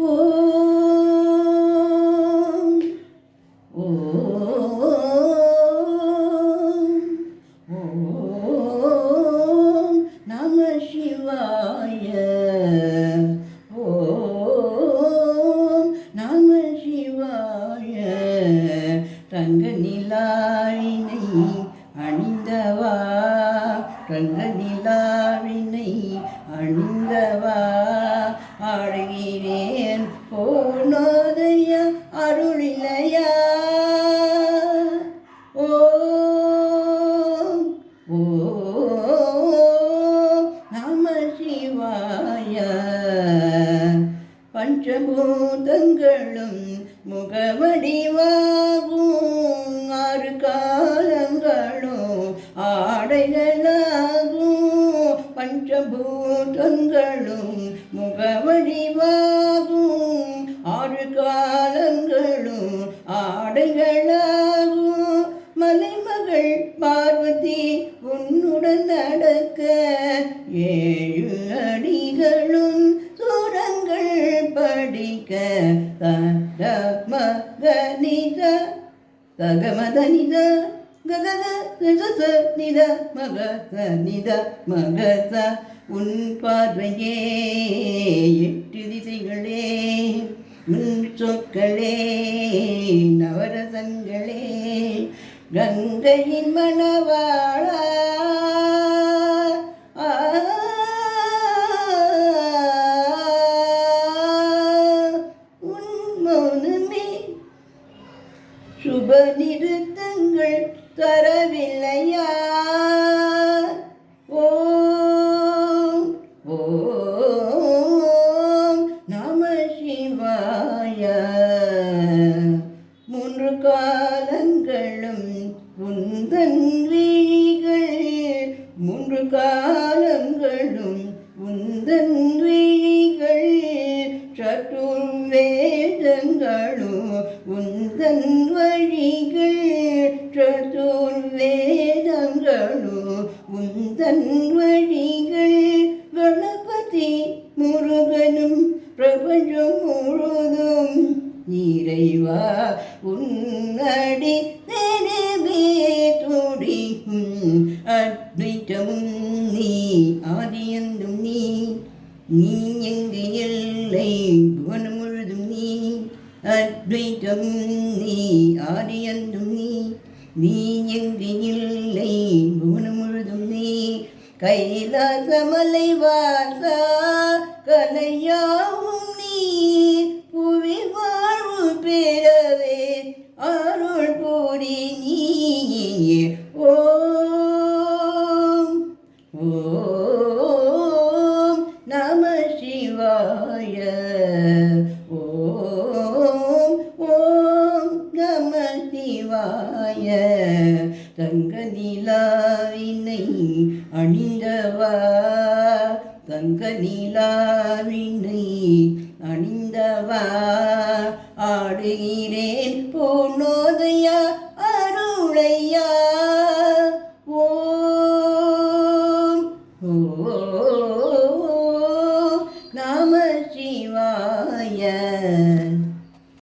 ஓம் ஓம் ஓம் நம சிவாய. ஓம் நம சிவாய. தங்க நிலாவினை அணிந்தவா, தங்க நிலாவினை அணிந்தவா, ஆடுகிறேன் போனோதைய அருளிலையா. ஓம் ஓம் நம சிவாய. பஞ்சபூதங்களும் முகவடிவாகும், ஆறு காலங்களும் ஆடைகளாகும். பஞ்சபூதங்களும் முகவடிவாகும், ஆறு காலங்களும் ஆடைகளாகும். மலைமகள் பார்வதி உன்னுடன் நடக்க, ஏழு அடிகளும் சூரங்கள் படிக்க. தக மகனித தகமதனித ககத நித மகத நித மகத. உன் பார்வையே எட்டு திசைகளே, உன் சொற்களே நவரசங்களே. கங்கையின் மணவாளா, உன் மௌனமே சுப நிறுத்தங்கள் தரவில்லையா. ஓம் ஓம் நம சிவாய. மூன்று காலங்களும் உந்தன் விழிகள், மூன்று காலங்களும் உந்தன் விழிகள். சதுர்வேதங்களும் உந்தன் வழிகள், சதுர்வேதங்களும் உந்தன் வழிகள். கணபதி முருகனும் பிரபஞ்சம் முழுதும் இறைவா உன்னடி நினைவே துடிக்கும். அத்வைத்தமும் நீ, ஆதியந்தும் நீ, நீ எங்கு எல்லை புவனம் முழுதும் நீ. அத்வைத்தமும் நீ, ஆதியந்தும் நீ, நீ எங்கு இல்லை புவனம் முழுதும் நீ. கைலாசமலை வாசா கலையாவும் நீ, புவி வாழ்வு பெறவே அருள் கூறி நீ. ஓம் ஓம் நம சிவாய. ஓம் ஓம் நம சிவாய. தங்க நிலாவினை அணிந்தவா, தங்க நிலாவினை அணிந்தவா, ஆடுகிறேன்